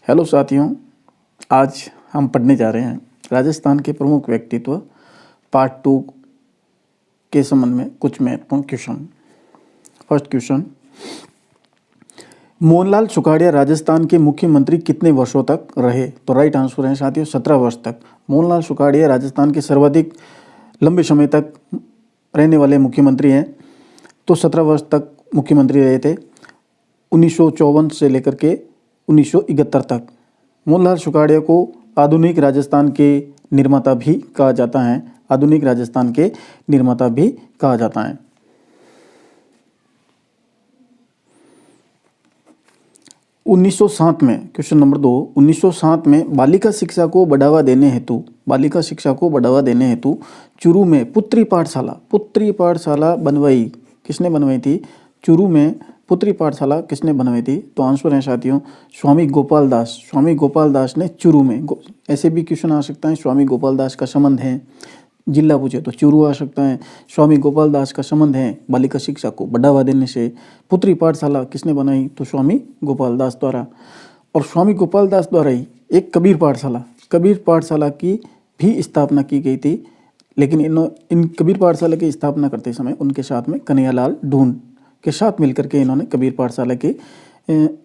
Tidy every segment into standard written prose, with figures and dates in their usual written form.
Hello साथियों, आज हम पढ़ने जा रहे हैं राजस्थान के प्रमुख व्यक्तित्व पार्ट 2 के संबंध में कुछ महत्वपूर्ण question. First question, Mohanlal Sukhadia Rajasthan के मुख्यमंत्री कितने वर्षों तक रहे? तो राइट आंसर है साथियों 17 वर्ष तक। मोहनलाल सुखाड़िया राजस्थान के सर्वाधिक लंबे समय तक रहने वाले मुख्यमंत्री हैं, तो 17 वर्ष तक मुख्यमंत्री रहे थे, 1954 से लेकर के 1971 तक। मोहनलाल सुखाड़िया को आधुनिक राजस्थान के निर्माता भी कहा जाता है। आधुनिक राजस्थान के निर्माता भी कहा जाता है। क्वेश्चन नंबर 2, 1907 में बालिका शिक्षा को बढ़ावा देने हेतु चूरू में पुत्री पाठशाला बनवाई। किसने बनवाई थी? चूरू में पुत्री पाठशाला किसने बनवाई थी? तो आंसर है साथियों स्वामी गोपाल दास ने चूरू में। ऐसे भी क्वेश्चन आ सकता है, स्वामी गोपाल दास का संबंध है, जिला पूछे तो चूरू आ सकता है। स्वामी गोपाल दास का संबंध है बालिका शिक्षा को बढ़ावा देने से। पुत्री पाठशाला किसने बनाई? तो स्वामी गोपाल दास द्वारा। और स्वामी गोपाल दास द्वारा ही एक कबीर पाठशाला की भी स्थापना की गई थी, लेकिन इन कबीर पाठशाला की स्थापना करते समय उनके साथ में कन्हैयालाल ढूंढ के साथ मिलकर के इन्होंने कबीर पाठशाला की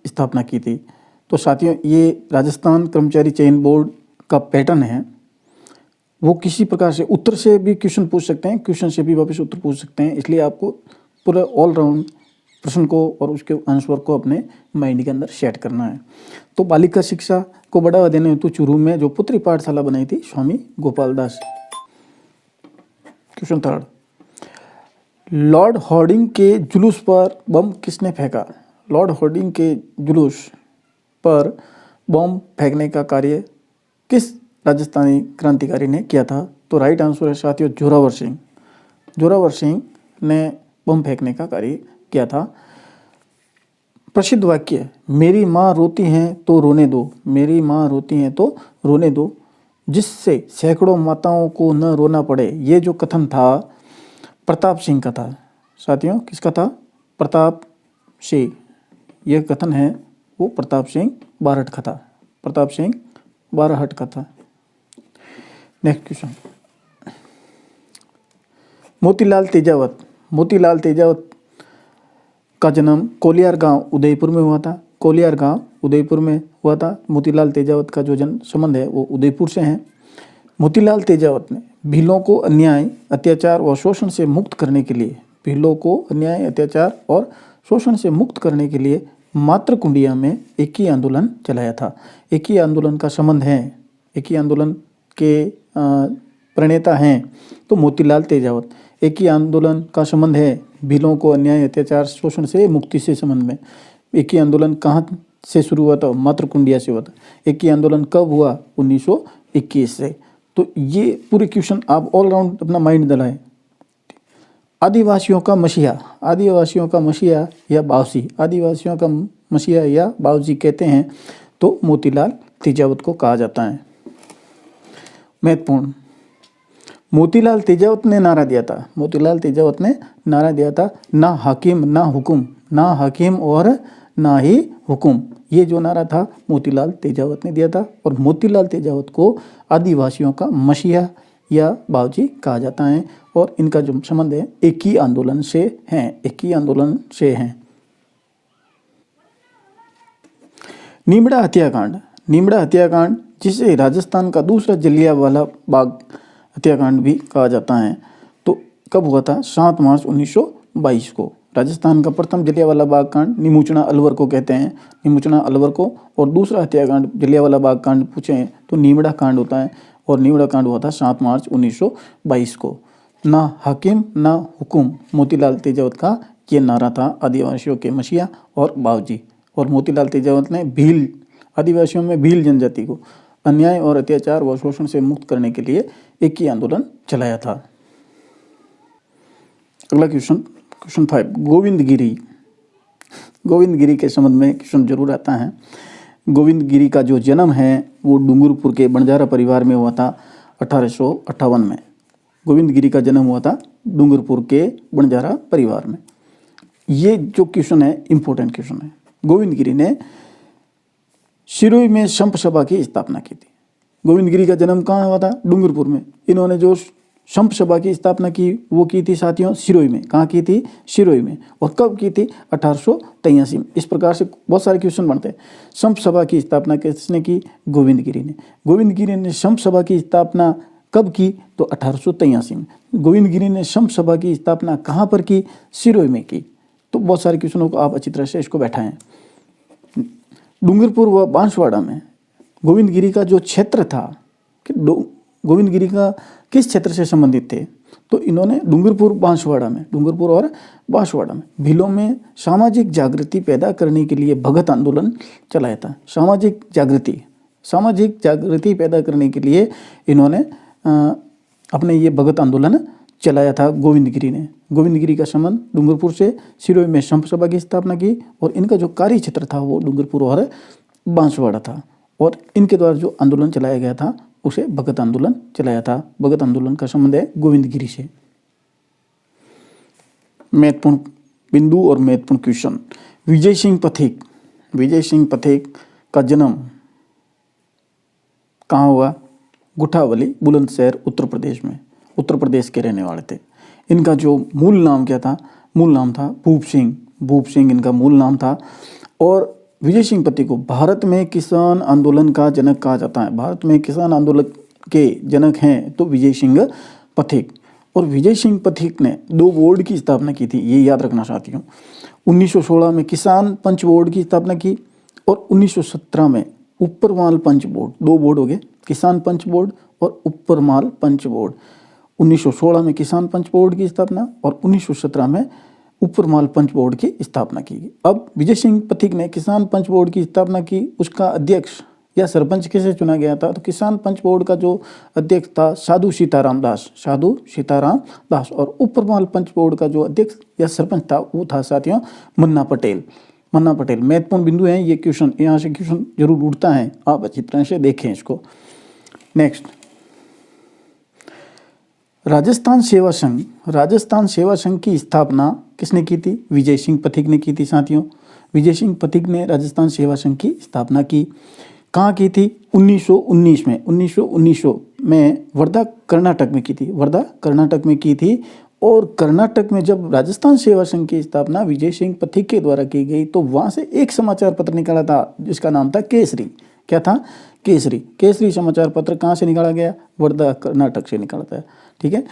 स्थापना की थी। तो साथियों, ये राजस्थान कर्मचारी चयन बोर्ड का पैटर्न है। वो किसी प्रकार से उत्तर से भी क्वेश्चन पूछ सकते हैं, क्वेश्चन से भी वापस उत्तर पूछ सकते हैं, इसलिए आपको पूरा ऑलराउंड प्रश्न को और उसके आंसर को अपने माइंड के अंदर सेट करना है। तो बालिका शिक्षा को बढ़ावा देने हेतु चूरू में जो पुत्री पाठशाला बनाई थी स्वामी Gopal Das. Question 3, Lord Harding के जुलूस पर बम किसने फेंका? लॉर्ड हॉर्डिंग के जुलूस पर बम फेंकने का कार्य किस राजस्थानी क्रांतिकारी ने किया था? तो राइट आंसर है साथियों जोरावर सिंह ने बम फेंकने का कार्य किया था। प्रसिद्ध वाक्य, मेरी माँ रोती हैं तो रोने दो, मेरी माँ रोती हैं तो रोने दो, जिससे सैकड़ों माताओं को न रोना पड़े। ये जो कथन था प्रताप सिंह का था साथियों। किसका था? प्रताप सिंह। यह कथन है वो प्रताप सिंह बारहट का था। नेक्स्ट क्वेश्चन, मोतीलाल तेजावत का जन्म कोलियार गांव उदयपुर में हुआ था। मोतीलाल तेजावत का जो जन्म संबंध है वो उदयपुर से है। मोतीलाल तेजावत ने भीलों को अन्याय, अत्याचार और शोषण से मुक्त करने के लिए मातृकुंडिया में एक ही आंदोलन चलाया था। एक ही आंदोलन का संबंध है, एक ही आंदोलन के प्रणेता हैं तो मोतीलाल तेजावत। एक ही आंदोलन का संबंध है भीलों को अन्याय, अत्याचार, शोषण से मुक्ति से संबंध में। एक ही आंदोलन कहाँ से शुरू हुआ था? मातृकुंडिया से हुआ था। एक ही आंदोलन कब हुआ? 1921 से। तो ये पूरे क्वेश्चन आप ऑलराउंड अपना माइंड दलाएं। आदिवासियों का मसीहा या बावजी कहते हैं तो मोतीलाल तेजावत को कहा जाता है। महत्वपूर्ण, मोतीलाल तेजावत ने नारा दिया था ना हाकिम और ना ही हुकुम। ये जो नारा था मोतीलाल तेजावत ने दिया था। और मोतीलाल तेजावत को आदिवासियों का मसीहा या बावजी कहा जाता है। और इनका जो संबंध है एक ही आंदोलन से हैं। नीमड़ा हत्याकांड जिसे राजस्थान का दूसरा जलियांवाला बाग हत्याकांड भी कहा जाता है, तो कब हुआ था? 7 मार्च 1922 को। राजस्थान का प्रथम जलियांवाला बाग कांड निमुचना अलवर को कहते हैं, और दूसरा हत्याकांड जलियांवाला बाग कांड पूछे हैं तो नीमड़ा कांड होता है। और नीमड़ा कांड हुआ था 7 मार्च 1922 को। ना हाकिम ना हुकुम, मोतीलाल तेजावत का ये नारा था आदिवासियों के मसीहा और बावजी। और मोतीलाल तेजावत ने आदिवासियों में भील जनजाति को अन्याय और अत्याचार व शोषण से मुक्त करने के लिए एक ही आंदोलन चलाया था। अगला क्वेश्चन 5, गोविंदगिरी के संबंध में क्वेश्चन जरूर आता है। गोविंदगिरी का जो जन्म है वो डूंगरपुर के बंजारा परिवार में हुआ था 1858 में। गोविंदगिरी का जन्म हुआ था डूंगरपुर के बंजारा परिवार में। ये जो क्वेश्चन है इम्पोर्टेंट क्वेश्चन है। गोविंदगिरी ने सिरोही में संप सभा की स्थापना की थी। गोविंद गिरी का जन्म कहाँ हुआ था? डूंगरपुर में। इन्होंने जो संप सभा की स्थापना की वो की थी साथियों सिरोही में। कहाँ की थी? सिरोही में। और कब की थी? 1883 में। इस प्रकार से बहुत सारे क्वेश्चन बनते हैं। संप सभा की स्थापना किसने की? गोविंद गिरी ने। गोविंद गिरी ने संप सभा की स्थापना कब की? तो 1883 में। गोविंद गिरी ने संप सभा की स्थापना कहाँ पर की? सिरोही में की। तो बहुत सारे क्वेश्चनों को आप अच्छी तरह से इसको बैठाएं। डूंगरपुर व बांसवाड़ा में गोविंद गिरी का जो क्षेत्र था कि गोविंद गिरी का किस क्षेत्र से संबंधित थे? तो इन्होंने डूंगरपुर बांसवाड़ा में, डूंगरपुर और बांसवाड़ा में भीलों में सामाजिक जागृति पैदा करने के लिए भगत आंदोलन चलाया था। सामाजिक जागृति पैदा करने के लिए इन्होंने अपने ये भगत आंदोलन चलाया था गोविंद गिरी ने। गोविंद गिरी का संबंध डूंगरपुर से सिरोही में संप सभा की स्थापना की और इनका जो कार्य क्षेत्र था वो डूंगरपुर और बांसवाड़ा था। और इनके द्वारा जो आंदोलन चलाया गया था उसे भगत आंदोलन चलाया था। भगत आंदोलन का संबंध है गोविंद गिरी से। महत्वपूर्ण बिंदु और महत्वपूर्ण क्वेश्चन। विजय सिंह पथिक का जन्म कहाँ हुआ? गुठावली, बुलंदशहर, उत्तर प्रदेश में। उत्तर प्रदेश के रहने वाले थे। इनका जो मूल नाम क्या था? मूल नाम था भूप सिंह इनका मूल नाम था। और विजय सिंह पथिक को भारत में किसान आंदोलन का जनक कहा जाता है। भारत में किसान आंदोलन के जनक हैं तो विजय सिंह पथिक। और विजय सिंह पथिक ने 2 बोर्ड की स्थापना की थी, ये याद रखना साथियों। 1916 में किसान पंच बोर्ड की स्थापना की और 1917 में ऊपरमाल पंच बोर्ड। 2 बोर्ड हो गए, किसान पंच बोर्ड और ऊपरमाल पंच बोर्ड। 1916 में किसान पंच बोर्ड की स्थापना और 1917 में ऊपरमाल पंच बोर्ड की स्थापना की। अब विजय सिंह पथिक ने किसान पंच बोर्ड की स्थापना की, उसका अध्यक्ष या सरपंच किसे चुना गया था? तो किसान पंच बोर्ड का जो अध्यक्ष था साधु सीताराम दास। और ऊपरमाल पंच बोर्ड का जो अध्यक्ष या सरपंच था वो था साथियों मन्ना पटेल। महत्वपूर्ण बिंदु हैं ये क्वेश्चन, यहाँ से क्वेश्चन जरूर उठता है, आप अच्छी तरह से देखें इसको। नेक्स्ट, राजस्थान सेवा संघ की स्थापना किसने की थी? विजय सिंह पथिक ने की थी साथियों। विजय सिंह पथिक ने राजस्थान सेवा संघ की स्थापना की। कहाँ की थी? 1919 में। 1919 में वर्धा कर्नाटक में की थी। और कर्नाटक में जब राजस्थान सेवा संघ की स्थापना विजय सिंह पथिक के द्वारा की गई तो वहाँ से एक समाचार पत्र निकाला था जिसका नाम था केसरी। क्या था? केसरी समाचार पत्र कहाँ से निकाला गया? वर्धा कर्नाटक से निकाला था। ठीक है।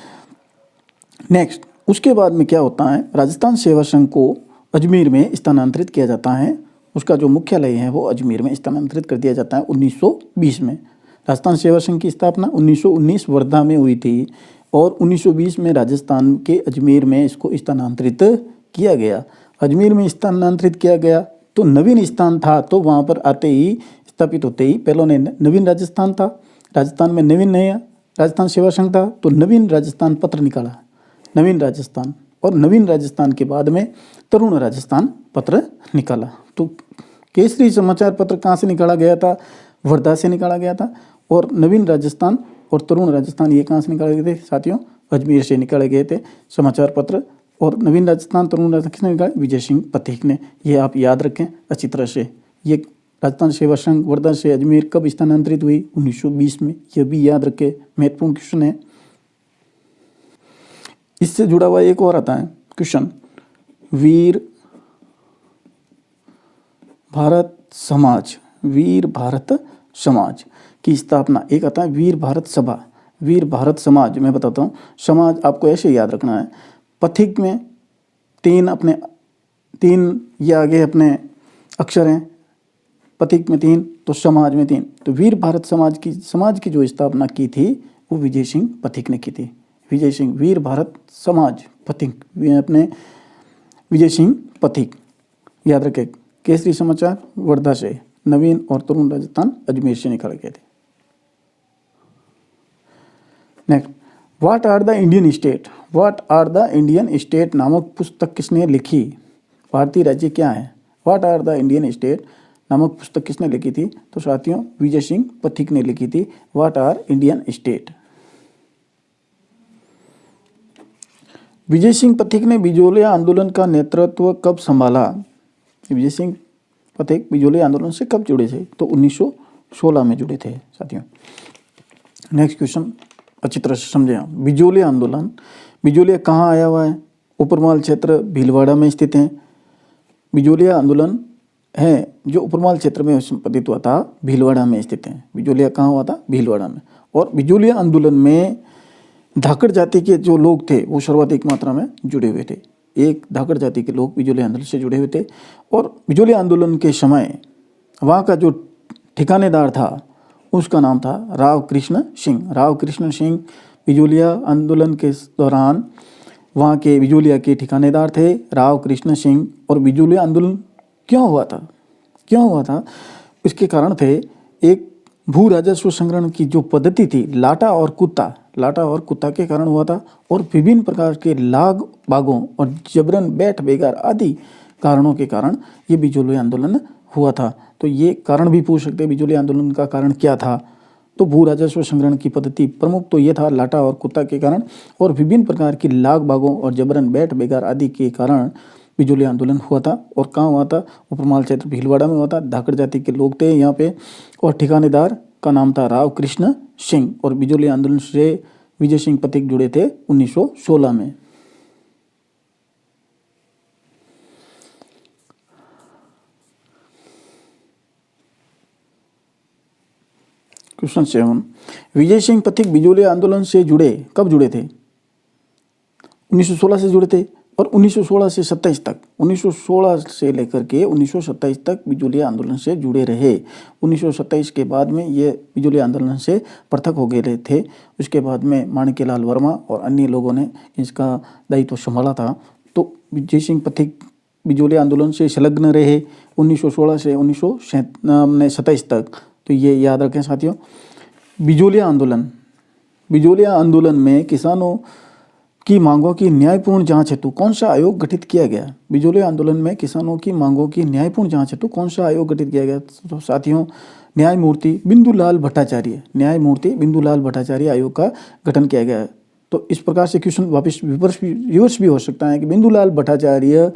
नेक्स्ट, उसके बाद में क्या होता है? राजस्थान सेवा संघ को अजमेर में स्थानांतरित किया जाता है। उसका जो मुख्यालय है वो अजमेर में स्थानांतरित कर दिया जाता है 1920 में। राजस्थान सेवा संघ की स्थापना 1919 वर्धा में हुई थी और 1920 में राजस्थान के अजमेर में इसको स्थानांतरित किया गया। अजमेर में स्थानांतरित किया गया तो नवीन स्थान था, तो वहाँ पर आते ही स्थापित होते ही पहले ने नवीन राजस्थान था, राजस्थान में नवीन नया राजस्थान सेवा संघ था तो नवीन राजस्थान पत्र निकाला, नवीन राजस्थान। और नवीन राजस्थान के बाद में तरुण राजस्थान पत्र निकाला। तो केसरी समाचार पत्र कहाँ से निकाला गया था? वर्धा से निकाला गया था। और नवीन राजस्थान और तरुण राजस्थान ये कहाँ से निकाले गए थे साथियों? अजमेर से निकाले गए थे समाचार पत्र। और नवीन राजस्थान तरुण राजस्थान किसने निकाला? विजय सिंह पथिक ने। ये आप याद रखें अच्छी तरह से। ये राजस्थान सेवा संघ वर्धा से अजमेर कब स्थानांतरित हुई? 1920 में। यह भी याद रखें, महत्वपूर्ण क्वेश्चन है। इससे जुड़ा हुआ एक और आता है क्वेश्चन, वीर भारत समाज की स्थापना। एक आता है वीर भारत सभा, वीर भारत समाज। मैं बताता हूँ, समाज आपको ऐसे याद रखना है। पथिक में 3 ये आगे अपने अक्षर हैं, पथिक में 3 तो समाज में 3। तो वीर भारत समाज की जो स्थापना की थी वो विजय सिंह पथिक ने की थी। विजय सिंह, वीर भारत समाज पथिक, अपने विजय सिंह पथिक याद रखें। केसरी समाचार वर्धा से, नवीन और तरुण राजस्थान अजमेर से निकाले गए थे। Next, what are the Indian state नामक पुस्तक किसने लिखी? भारतीय राज्य क्या है? What are the Indian state नामक पुस्तक किसने लिखी थी? तो साथियों विजय सिंह पथिक ने लिखी थी what are Indian state. Vijay Singh Pathik ने बिजोलिया आंदोलन का नेतृत्व कब संभाला? विजय सिंह पथिक बिजोली आंदोलन से कब जुड़े थे? तो 1916 में जुड़े थे साथियों। नेक्स्ट क्वेश्चन अच्छी तरह से समझें आप। बिजोली आंदोलन, बिजोलिया कहाँ आया हुआ है? ऊपरमाल क्षेत्र भीलवाड़ा में स्थित है। बिजोलिया आंदोलन है जो ऊपरमाल क्षेत्र में संपत्तित हुआ था, भीलवाड़ा में स्थित है। बिजोलिया कहाँ हुआ था? भीलवाड़ा में। और बिजोलिया आंदोलन में धाकड़ जाति के जो लोग थे वो सर्वाधिक मात्रा में जुड़े हुए थे। एक धाकड़ जाति के लोग बिजोलिया आंदोलन से जुड़े हुए थे। और बिजोलिया आंदोलन के समय वहाँ का जो ठिकानेदार था उसका नाम था राव कृष्ण सिंह। राव कृष्ण सिंह बिजोलिया आंदोलन के दौरान वहाँ के बिजोलिया के ठिकानेदार थे, राव कृष्ण सिंह। और बिजोलिया आंदोलन क्यों हुआ था? क्यों हुआ था? इसके कारण थे, एक भू राजस्व संग्रहण की जो पद्धति थी लाटा और कुत्ता के कारण हुआ था। और विभिन्न प्रकार के लाग बागों और जबरन बैठ बेगार आदि कारणों के कारण ये बिजोलिया आंदोलन हुआ था। तो ये कारण भी पूछ सकते हैं, बिजोलिया आंदोलन का कारण क्या था? तो भू राजस्व संग्रहण की पद्धति प्रमुख तो ये था लाटा और कुत्ता के कारण, और विभिन्न प्रकार की लाग बागों और जबरन बैठ बेगार आदि के कारण बिजोलिया आंदोलन हुआ था। और कहाँ हुआ था? ऊपरमाल क्षेत्र भीलवाड़ा में हुआ था। धाकड़ जाति के लोग थे यहाँ पे, और ठिकानेदार का नाम था राव कृष्ण सिंह। और बिजोलिया आंदोलन से विजय सिंह पथिक जुड़े थे 1916 में। क्वेश्चन 7, विजय सिंह पथिक बिजोलिया आंदोलन से जुड़े, कब जुड़े थे? 1916 से जुड़े थे। और 1916 से 27 तक, 1916 से लेकर के 1927 तक बिजोलिया आंदोलन से जुड़े रहे। 1927 के बाद में ये बिजोलिया आंदोलन से पृथक हो गए थे। उसके बाद में माणिक्यलाल वर्मा और अन्य लोगों ने इसका दायित्व संभाला था। तो विजय सिंह पथिक बिजोलिया आंदोलन से संलग्न रहे 1916 से 1927 तक। तो ये याद रखें साथियों। बिजोलिया आंदोलन में किसानों की मांगों की न्यायपूर्ण जांच हेतु कौन सा आयोग गठित किया गया? बिजोलिया आंदोलन में किसानों की मांगों की न्यायपूर्ण जांच हेतु कौन सा आयोग गठित किया गया? तो साथियों न्यायमूर्ति बिंदुलाल भट्टाचार्य आयोग का गठन किया गया है। तो इस प्रकार से क्वेश्चन वापस रिवर्स भी हो सकता है कि बिंदुलाल भट्टाचार्य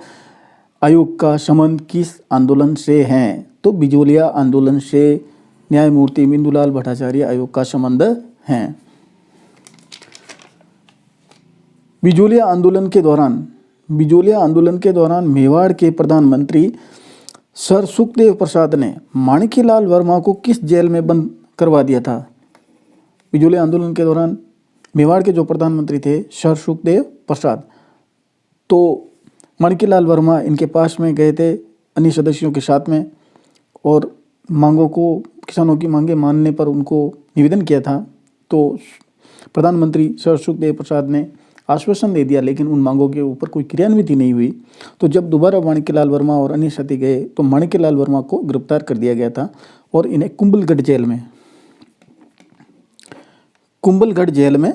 आयोग का संबंध किस आंदोलन से है? तो बिजोलिया आंदोलन से न्यायमूर्ति बिंदुलाल भट्टाचार्य आयोग का संबंध है। बिजोलिया आंदोलन के दौरान मेवाड़ के प्रधानमंत्री सर सुखदेव प्रसाद ने माणिक्यलाल वर्मा को किस जेल में बंद करवा दिया था? बिजोलिया आंदोलन के दौरान मेवाड़ के जो प्रधानमंत्री थे सर सुखदेव प्रसाद, तो माणिक्यलाल वर्मा इनके पास में गए थे अन्य सदस्यों के साथ में, और किसानों की मांगे मानने पर उनको निवेदन किया था। तो प्रधानमंत्री सर सुखदेव प्रसाद ने आश्वासन दे दिया, लेकिन उन मांगों के ऊपर कोई क्रियान्वित नहीं हुई। तो जब दोबारा माणिक्यलाल वर्मा और अन्य साथी गए तो माणिक्यलाल वर्मा को गिरफ्तार कर दिया गया था और इन्हें कुंभलगढ़ जेल में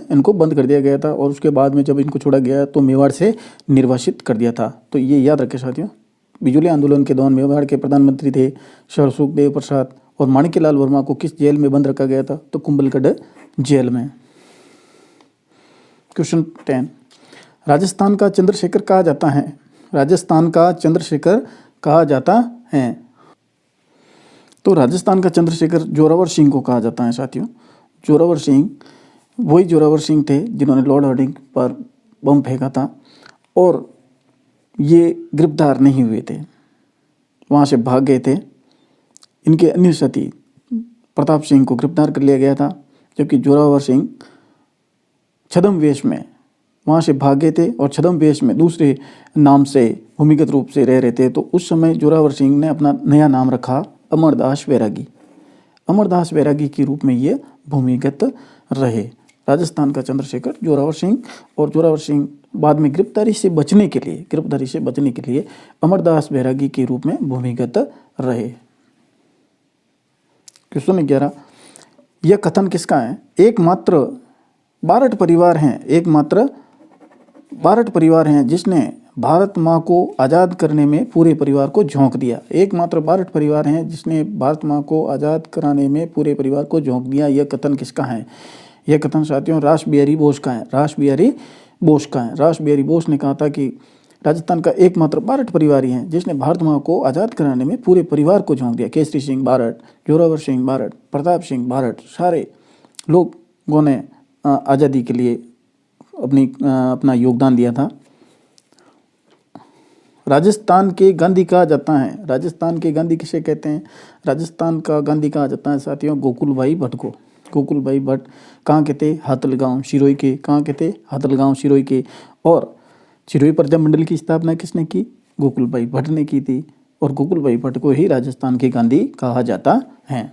इनको बंद कर दिया गया था। और उसके बाद में जब इनको छोड़ा गया तो मेवाड़ से निर्वासित कर दिया था। तो ये याद रखें साथियों। बिजोलिया आंदोलन के दौरान मेवाड़ के प्रधानमंत्री थे सर सुखदेव प्रसाद, और माणिक्यलाल वर्मा को किस जेल में बंद रखा गया था? तो कुंभलगढ़ जेल में। क्वेश्चन 10, राजस्थान का चंद्रशेखर कहा जाता है? तो राजस्थान का चंद्रशेखर जोरावर सिंह को कहा जाता है साथियों। जोरावर सिंह वही जोरावर सिंह थे जिन्होंने लॉर्ड हार्डिंग पर बम फेंका था, और ये गिरफ्तार नहीं हुए थे, वहाँ से भाग गए थे। इनके अन्य साथी प्रताप सिंह को गिरफ्तार कर लिया गया था, जबकि जोरावर सिंह छद्म वेश में वहाँ से भाग गए थे और छद्म वेश में दूसरे नाम से भूमिगत रूप से रह रहे थे। तो उस समय जोरावर सिंह ने अपना नया नाम रखा अमरदास बैरागी के रूप में ये भूमिगत रहे। राजस्थान का चंद्रशेखर जोरावर सिंह, और जोरावर सिंह बाद में गिरफ्तारी से बचने के लिए अमरदास बैरागी के रूप में भूमिगत रहे। क्वेश्चन 11, यह कथन किसका है? एकमात्र बारठ परिवार हैं जिसने भारत माँ को आज़ाद करने में पूरे परिवार को झोंक दिया। एकमात्र बारठ परिवार हैं जिसने भारत माँ को आज़ाद कराने में पूरे परिवार को झोंक दिया। यह कथन किसका है? यह कथन साथियों रास बिहारी बोस का है। रास बिहारी बोस ने कहा था कि राजस्थान का एकमात्र बारठ परिवार ही है जिसने भारत माँ को आज़ाद कराने में पूरे परिवार को झोंक दिया। केसरी सिंह बारठ, जोरावर सिंह बारठ, प्रताप सिंह बारठ, सारे लोगों ने आज़ादी के लिए अपना योगदान दिया था। राजस्थान के गांधी कहा जाता है, राजस्थान के गांधी किसे कहते हैं? राजस्थान का गांधी कहा जाता है साथियों गोकुल भाई भट्ट को। गोकुल भाई भट्ट कहाँ के थे? हाथलगांव सिरोही के। कहाँ के थे? हाथलगांव सिरोही के। और सिरोही प्रजा मंडल की स्थापना किसने की? गोकुल भाई भट्ट ने की थी। और गोकुल भाई भट्ट को ही राजस्थान के गांधी कहा जाता है।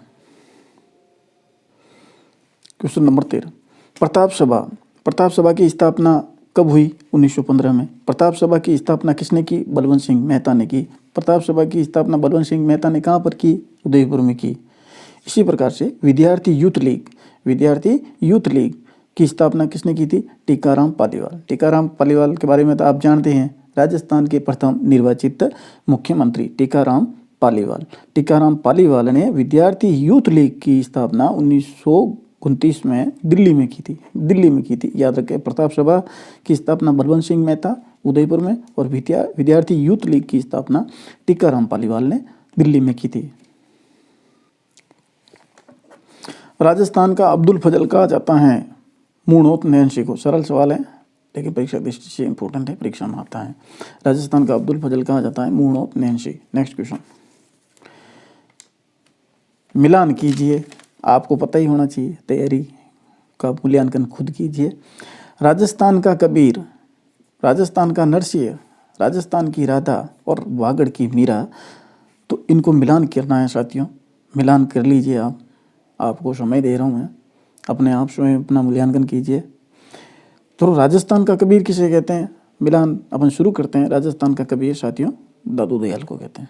क्वेश्चन नंबर 13, प्रताप सभा। प्रताप सभा की स्थापना कब हुई? 1915 में। प्रताप सभा की स्थापना किसने की? बलवंत सिंह मेहता ने की। प्रताप सभा की स्थापना बलवंत सिंह मेहता ने कहाँ पर की? उदयपुर में की। इसी प्रकार से विद्यार्थी यूथ लीग की स्थापना किसने की थी? टीकाराम पालीवाल। टीकाराम पालीवाल के बारे में तो आप जानते हैं, राजस्थान के प्रथम निर्वाचित मुख्यमंत्री टीकाराम पालीवाल। टीकाराम पालीवाल ने विद्यार्थी यूथ लीग की स्थापना 1929 में दिल्ली में की थी। याद रखें, प्रताप सभा की स्थापना बलवंत सिंह मेहता उदयपुर में और विद्यार्थी यूथ लीग की स्थापना टीकाराम पालीवाल ने दिल्ली में की थी। राजस्थान का अब्दुल फजल कहा जाता है मूर्णोत नैन्सी को। सरल सवाल है लेकिन परीक्षा दृष्टि से इंपॉर्टेंट है, परीक्षा में आता है। राजस्थान का अब्दुल फजल कहा जाता है मूर्णोत नैन्सी। नेक्स्ट क्वेश्चन, मिलान कीजिए, आपको पता ही होना चाहिए, तैयारी का मूल्यांकन खुद कीजिए। राजस्थान का कबीर, राजस्थान का नरसिंह, राजस्थान की राधा और वागड़ की मीरा, तो इनको मिलान करना है साथियों। मिलान कर लीजिए आप, आपको समय दे रहा हूँ मैं, अपने आप स्वयं अपना मूल्यांकन कीजिए। तो राजस्थान का कबीर किसे कहते हैं? मिलान अपन शुरू करते हैं। राजस्थान का कबीर साथियों दादू दयाल को कहते हैं।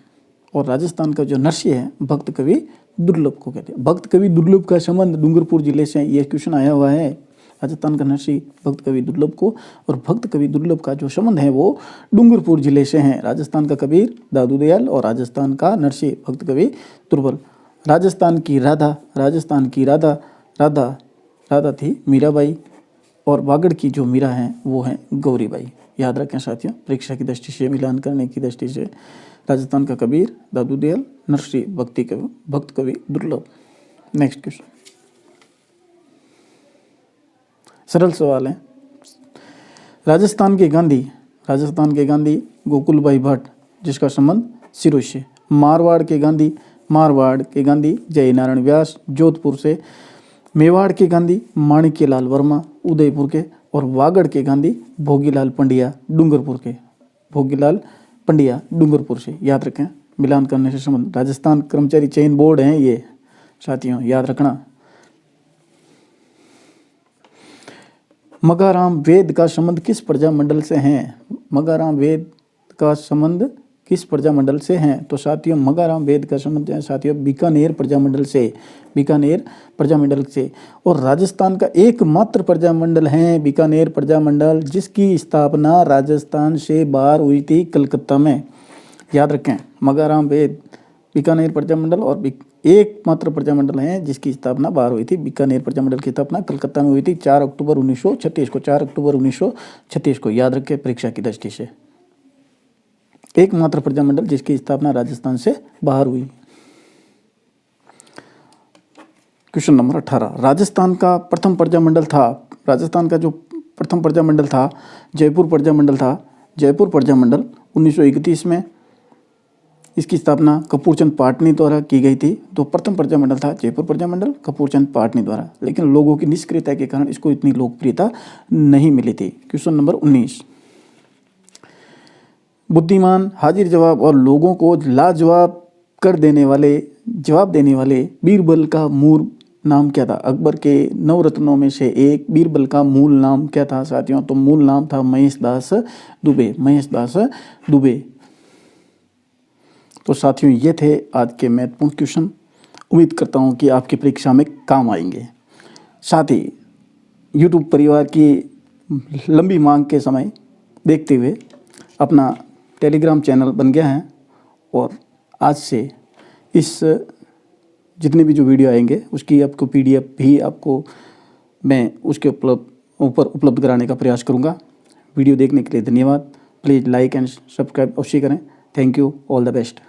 और राजस्थान का जो नरसिंह है भक्त कवि दुर्लभ को कहते हैं। भक्त कवि दुर्लभ का संबंध डूंगरपुर जिले से, ये क्वेश्चन आया हुआ है। राजस्थान का नरसिंह भक्त कवि दुर्लभ को, और भक्त कवि दुर्लभ का जो संबंध है वो डूंगरपुर जिले से है। राजस्थान का कबीर दादू दयाल और राजस्थान का नरसिंह भक्त कवि दुर्लभ। राजस्थान की राधा थी मीराबाई, और वागड़ की जो मीरा है वो है गौरीबाई। याद रखें साथियों, परीक्षा की दृष्टि से, मिलान करने की दृष्टि से, राजस्थान का कबीर दादू दयाल, नरसिंह भक्त कवि दुर्लभ। नेक्स्ट क्वेश्चन, सरल सवाल है। राजस्थान के गांधी गोकुल भाई भट्ट, जिसका संबंध सिरोही से। मारवाड़ के गांधी जय नारायण व्यास, जोधपुर से। मेवाड़ के गांधी माणिक्यलाल वर्मा, उदयपुर के। और वागड़ के गांधी भोगीलाल पंड्या, डूंगरपुर से। याद रखें, मिलान करने से संबंध। राजस्थान कर्मचारी चयन बोर्ड है ये साथियों, याद रखना। मगाराम वेद का संबंध किस प्रजामंडल से है? मगाराम वेद का संबंध किस प्रजामंडल से हैं? तो साथियों मगाराम वेद का संबंध है साथियों बीकानेर प्रजामंडल से। और राजस्थान का एकमात्र प्रजामंडल है बीकानेर प्रजामंडल, जिसकी स्थापना राजस्थान से बाहर हुई थी, कलकत्ता में। याद रखें, मगाराम वेद बीकानेर प्रजामंडल और एकमात्र प्रजामंडल है जिसकी स्थापना बाहर हुई थी। बीकानेर प्रजामंडल की स्थापना कलकत्ता में हुई थी 4 अक्टूबर 1936 को। याद रखें, परीक्षा की दृष्टि से एकमात्र प्रजामंडल जिसकी स्थापना राजस्थान से बाहर हुई। क्वेश्चन नंबर 18, राजस्थान का प्रथम प्रजामंडल था जयपुर प्रजामंडल 1931 में। इसकी स्थापना कपूरचंद पाटनी द्वारा की गई थी। तो प्रथम प्रजामंडल था जयपुर प्रजामंडल कपूरचंद पाटनी द्वारा, लेकिन लोगों की निष्क्रियता के कारण इसको इतनी लोकप्रियता नहीं मिली थी। क्वेश्चन नंबर 19, बुद्धिमान, हाजिर जवाब और लोगों को लाजवाब जवाब देने वाले बीरबल का मूल नाम क्या था? अकबर के 9 रत्नों में से एक बीरबल का मूल नाम क्या था साथियों? तो मूल नाम था महेश दास दुबे। तो साथियों ये थे आज के महत्वपूर्ण क्वेश्चन। उम्मीद करता हूँ कि आपकी परीक्षा में काम आएंगे। साथ ही यूट्यूब परिवार की लंबी मांग के समय देखते हुए अपना टेलीग्राम चैनल बन गया है, और आज से इस जितने भी जो वीडियो आएंगे उसकी आपको PDF भी आपको मैं उसके ऊपर उपलब्ध कराने का प्रयास करूँगा। वीडियो देखने के लिए धन्यवाद। प्लीज़ लाइक एंड सब्सक्राइब अवश्य करें। Thank you, all the best.